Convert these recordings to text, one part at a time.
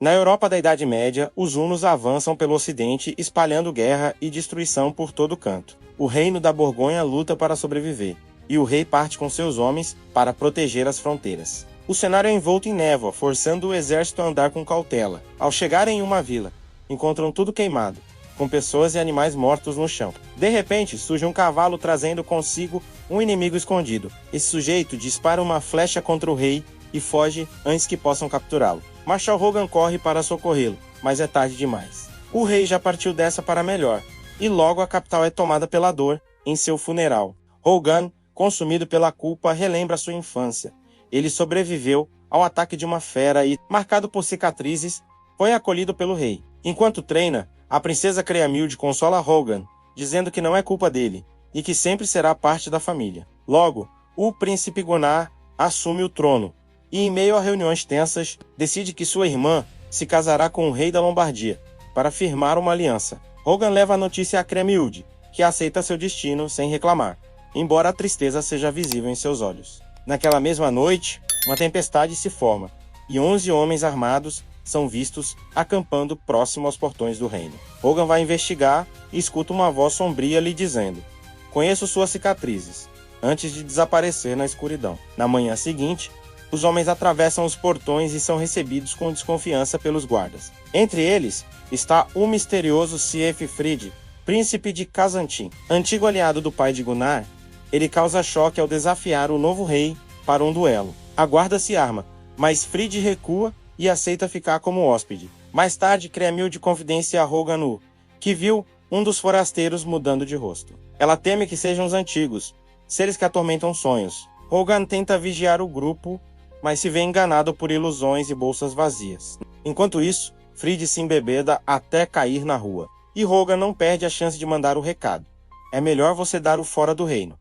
Na Europa da Idade Média, os hunos avançam pelo ocidente, espalhando guerra e destruição por todo canto. O reino da Borgonha luta para sobreviver, e o rei parte com seus homens para proteger as fronteiras. O cenário é envolto em névoa, forçando o exército a andar com cautela. Ao chegarem em uma vila, encontram tudo queimado, com pessoas e animais mortos no chão. De repente, surge um cavalo trazendo consigo um inimigo escondido. Esse sujeito dispara uma flecha contra o rei e foge antes que possam capturá-lo. Marshal Hogan corre para socorrê-lo, mas é tarde demais. O rei já partiu dessa para melhor, e logo a capital é tomada pela dor em seu funeral. Hogan, consumido pela culpa, relembra sua infância. Ele sobreviveu ao ataque de uma fera e, marcado por cicatrizes, foi acolhido pelo rei. Enquanto treina, a princesa Creamilde consola Hogan, dizendo que não é culpa dele e que sempre será parte da família. Logo, o príncipe Gunnar assume o trono e, em meio a reuniões tensas, decide que sua irmã se casará com o rei da Lombardia para firmar uma aliança. Hogan leva a notícia a Creamilde, que aceita seu destino sem reclamar, embora a tristeza seja visível em seus olhos. Naquela mesma noite, uma tempestade se forma e 11 homens armados são vistos acampando próximo aos portões do reino. Hogan vai investigar e escuta uma voz sombria lhe dizendo: "Conheço suas cicatrizes", antes de desaparecer na escuridão. Na manhã seguinte, os homens atravessam os portões e são recebidos com desconfiança pelos guardas. Entre eles está o misterioso Siegfried, príncipe de Kazantin. Antigo aliado do pai de Gunnar, ele causa choque ao desafiar o novo rei para um duelo. A guarda se arma, mas Fried recua e aceita ficar como hóspede. Mais tarde, Creamilde confidencia a Hogan que viu um dos forasteiros mudando de rosto. Ela teme que sejam os antigos, seres que atormentam sonhos. Hogan tenta vigiar o grupo, mas se vê enganado por ilusões e bolsas vazias. Enquanto isso, Fried se embebeda até cair na rua. E Hogan não perde a chance de mandar o recado: "É melhor você dar o fora do reino."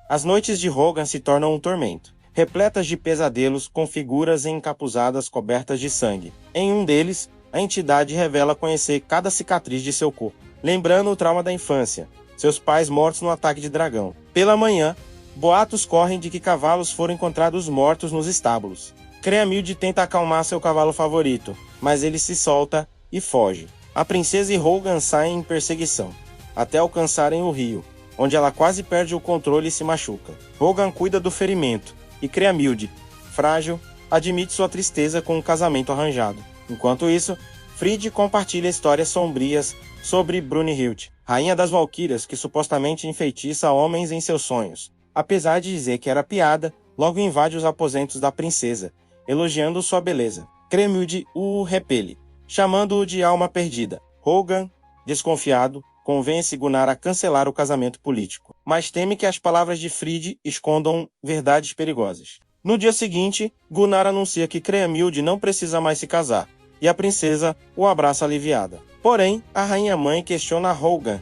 As noites de Hogan se tornam um tormento, repletas de pesadelos com figuras encapuzadas cobertas de sangue. Em um deles, a entidade revela conhecer cada cicatriz de seu corpo, lembrando o trauma da infância, seus pais mortos no ataque de dragão. Pela manhã, boatos correm de que cavalos foram encontrados mortos nos estábulos. Creamilde tenta acalmar seu cavalo favorito, mas ele se solta e foge. A princesa e Hogan saem em perseguição, até alcançarem o rio, onde ela quase perde o controle e se machuca. Hogan cuida do ferimento, e Creamilde, frágil, admite sua tristeza com um casamento arranjado. Enquanto isso, Fried compartilha histórias sombrias sobre Brunhild, rainha das Valquírias que supostamente enfeitiça homens em seus sonhos. Apesar de dizer que era piada, logo invade os aposentos da princesa, elogiando sua beleza. Creamilde o repele, chamando-o de alma perdida. Hogan, desconfiado, convence Gunnar a cancelar o casamento político, mas teme que as palavras de Fried escondam verdades perigosas. No dia seguinte, Gunnar anuncia que Creamilde não precisa mais se casar, e a princesa o abraça aliviada. Porém, a rainha-mãe questiona Hogan.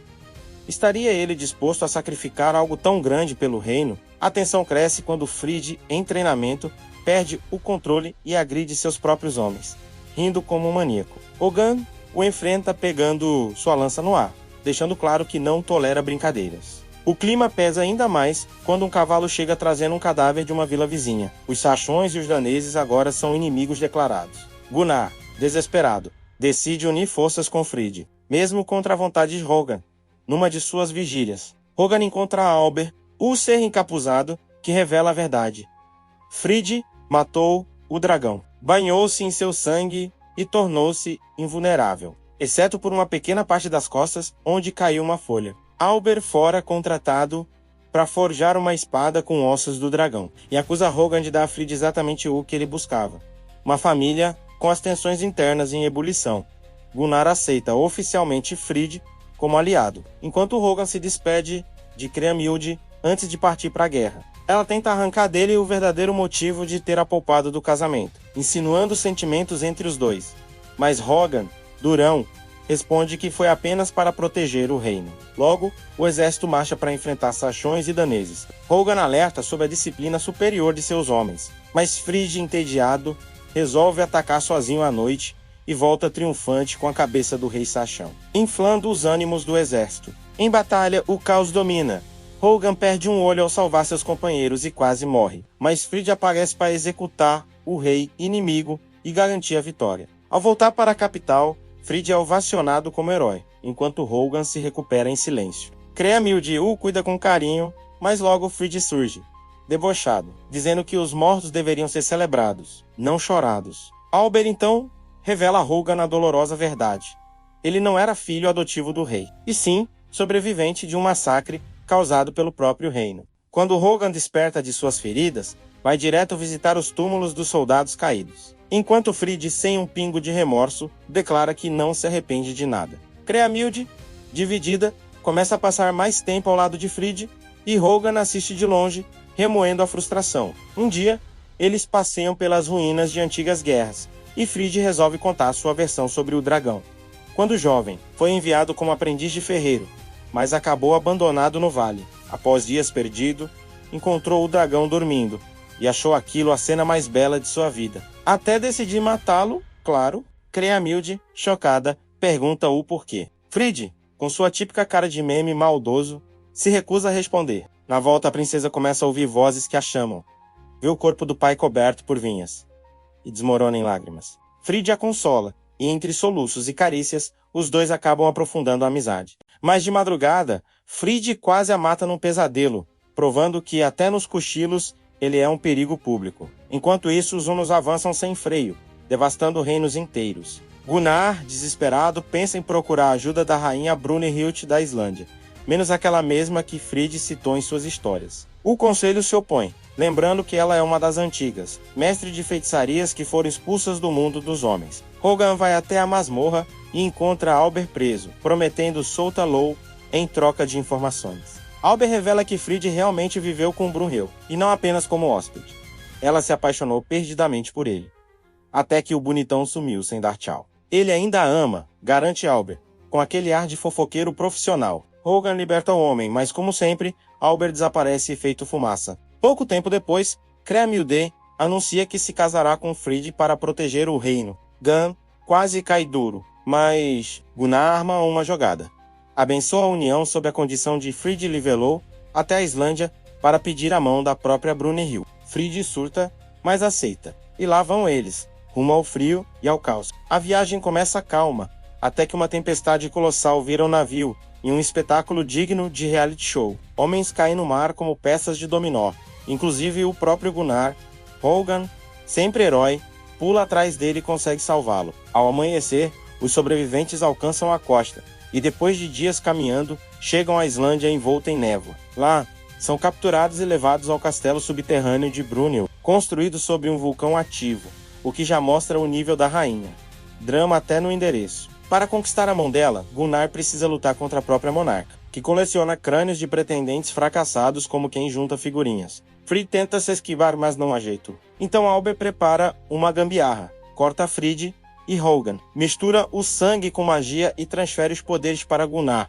Estaria ele disposto a sacrificar algo tão grande pelo reino? A tensão cresce quando Fried, em treinamento, perde o controle e agride seus próprios homens, rindo como um maníaco. Hogan o enfrenta pegando sua lança no ar, deixando claro que não tolera brincadeiras. O clima pesa ainda mais quando um cavalo chega trazendo um cadáver de uma vila vizinha. Os saxões e os daneses agora são inimigos declarados. Gunnar, desesperado, decide unir forças com Fried, mesmo contra a vontade de Hogan. Numa de suas vigílias, Hogan encontra Albert, o ser encapuzado, que revela a verdade. Fried matou o dragão, banhou-se em seu sangue e tornou-se invulnerável, exceto por uma pequena parte das costas, onde caiu uma folha. Albert fora contratado para forjar uma espada com ossos do dragão, e acusa Hogan de dar a Fried exatamente o que ele buscava: uma família com as tensões internas em ebulição. Gunnar aceita oficialmente Fried como aliado, enquanto Hogan se despede de Creamilde antes de partir para a guerra. Ela tenta arrancar dele o verdadeiro motivo de ter a poupado do casamento, insinuando sentimentos entre os dois. Mas Hogan, durão, responde que foi apenas para proteger o reino. Logo, o exército marcha para enfrentar saxões e daneses. Hogan alerta sobre a disciplina superior de seus homens, mas Fried, entediado, resolve atacar sozinho à noite e volta triunfante com a cabeça do rei saxão, inflando os ânimos do exército. Em batalha, o caos domina. Hogan perde um olho ao salvar seus companheiros e quase morre, mas Fried aparece para executar o rei inimigo e garantir a vitória. Ao voltar para a capital, Fried é ovacionado como herói, enquanto Rogan se recupera em silêncio. Creamilde o cuida com carinho, mas logo Fried surge, debochado, dizendo que os mortos deveriam ser celebrados, não chorados. Albert então revela a Rogan a dolorosa verdade. Ele não era filho adotivo do rei, e sim sobrevivente de um massacre causado pelo próprio reino. Quando Rogan desperta de suas feridas, vai direto visitar os túmulos dos soldados caídos. Enquanto Fried, sem um pingo de remorso, declara que não se arrepende de nada. Creamilde, dividida, começa a passar mais tempo ao lado de Fried, e Rogan assiste de longe, remoendo a frustração. Um dia, eles passeiam pelas ruínas de antigas guerras, e Fried resolve contar sua versão sobre o dragão. Quando jovem, foi enviado como aprendiz de ferreiro, mas acabou abandonado no vale. Após dias perdido, encontrou o dragão dormindo, e achou aquilo a cena mais bela de sua vida. Até decidir matá-lo, claro, Creamilde, chocada, pergunta o porquê. Fried, com sua típica cara de meme maldoso, se recusa a responder. Na volta, a princesa começa a ouvir vozes que a chamam. Vê o corpo do pai coberto por vinhas, e desmorona em lágrimas. Fried a consola, e entre soluços e carícias, os dois acabam aprofundando a amizade. Mas de madrugada, Fried quase a mata num pesadelo, provando que até nos cochilos ele é um perigo público. Enquanto isso, os hunos avançam sem freio, devastando reinos inteiros. Gunnar, desesperado, pensa em procurar a ajuda da rainha Brunhild da Islândia, menos aquela mesma que Fried citou em suas histórias. O conselho se opõe, lembrando que ela é uma das antigas, mestre de feitiçarias que foram expulsas do mundo dos homens. Rogan vai até a masmorra e encontra Albert preso, prometendo solta Low em troca de informações. Albert revela que Fried realmente viveu com Brunhild, e não apenas como hóspede. Ela se apaixonou perdidamente por ele, até que o bonitão sumiu sem dar tchau. Ele ainda a ama, garante Albert, com aquele ar de fofoqueiro profissional. Rogan liberta o homem, mas como sempre, Albert desaparece feito fumaça. Pouco tempo depois, Creamilde anuncia que se casará com Fried para proteger o reino. Gunn quase cai duro, mas Gunnar arma uma jogada. Abençoa a união sob a condição de Fried Livelou até a Islândia para pedir a mão da própria Brunhild. Fried surta, mas aceita. E lá vão eles, rumo ao frio e ao caos. A viagem começa calma, até que uma tempestade colossal vira o navio em um espetáculo digno de reality show. Homens caem no mar como peças de dominó, inclusive o próprio Gunnar. Rogan, sempre herói, pula atrás dele e consegue salvá-lo. Ao amanhecer, os sobreviventes alcançam a costa, e depois de dias caminhando, chegam à Islândia envolta em névoa. Lá, são capturados e levados ao castelo subterrâneo de Brunhild, construído sobre um vulcão ativo, o que já mostra o nível da rainha. Drama até no endereço. Para conquistar a mão dela, Gunnar precisa lutar contra a própria monarca, que coleciona crânios de pretendentes fracassados como quem junta figurinhas. Fried tenta se esquivar, mas não há jeito. Então Albert prepara uma gambiarra, corta Fried e Rogan, mistura o sangue com magia e transfere os poderes para Gunnar.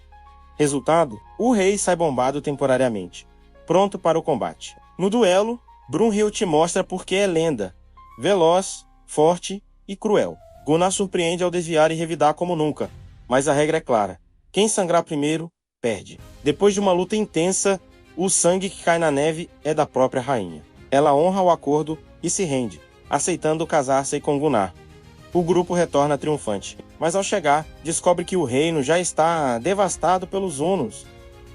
Resultado? O rei sai bombado temporariamente, pronto para o combate. No duelo, Brunhild mostra por que é lenda, veloz, forte e cruel. Gunnar surpreende ao desviar e revidar como nunca, mas a regra é clara: quem sangrar primeiro, perde. Depois de uma luta intensa, o sangue que cai na neve é da própria rainha. Ela honra o acordo e se rende, aceitando casar-se com Gunnar. O grupo retorna triunfante, mas ao chegar, descobre que o reino já está devastado pelos hunos.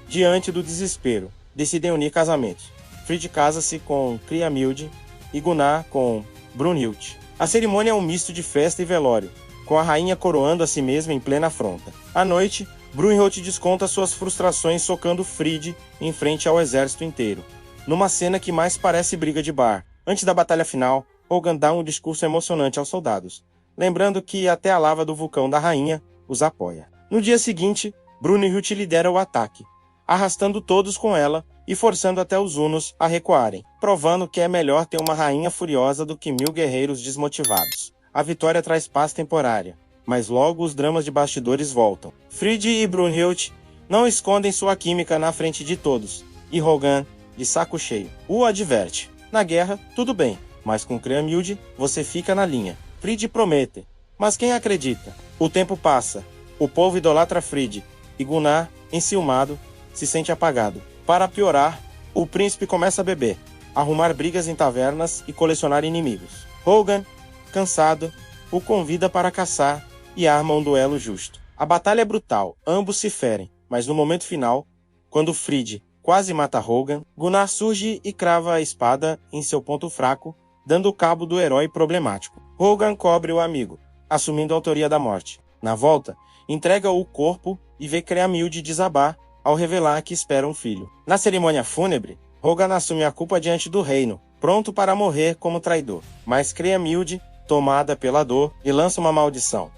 Diante do desespero, decidem unir casamentos. Fried casa-se com Creamilde e Gunnar com Brunhild. A cerimônia é um misto de festa e velório, com a rainha coroando a si mesma em plena afronta. À noite, Brunhild desconta suas frustrações socando Fried em frente ao exército inteiro, numa cena que mais parece briga de bar. Antes da batalha final, Rogan dá um discurso emocionante aos soldados, lembrando que até a lava do vulcão da rainha os apoia. No dia seguinte, Brunhild lidera o ataque, arrastando todos com ela e forçando até os hunos a recuarem, provando que é melhor ter uma rainha furiosa do que 1000 guerreiros desmotivados. A vitória traz paz temporária, mas logo os dramas de bastidores voltam. Fried e Brunhild não escondem sua química na frente de todos, e Rogan, de saco cheio, o adverte: na guerra, tudo bem, mas com Creamilde você fica na linha. Fried promete, mas quem acredita? O tempo passa, o povo idolatra Fried, e Gunnar, enciumado, se sente apagado. Para piorar, o príncipe começa a beber, arrumar brigas em tavernas e colecionar inimigos. Rogan, cansado, o convida para caçar e arma um duelo justo. A batalha é brutal, ambos se ferem, mas no momento final, quando Fried quase mata Hogan, Gunnar surge e crava a espada em seu ponto fraco, dando cabo do herói problemático. Hogan cobre o amigo, assumindo a autoria da morte. Na volta, entrega o corpo e vê Creamilde desabar ao revelar que espera um filho. Na cerimônia fúnebre, Hogan assume a culpa diante do reino, pronto para morrer como traidor. Mas Creamilde, tomada pela dor, lhe lança uma maldição: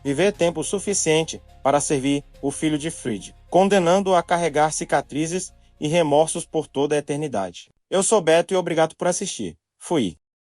viver tempo suficiente para servir o filho de Fried, condenando-o a carregar cicatrizes e remorsos por toda a eternidade. Eu sou Beto e obrigado por assistir. Fui.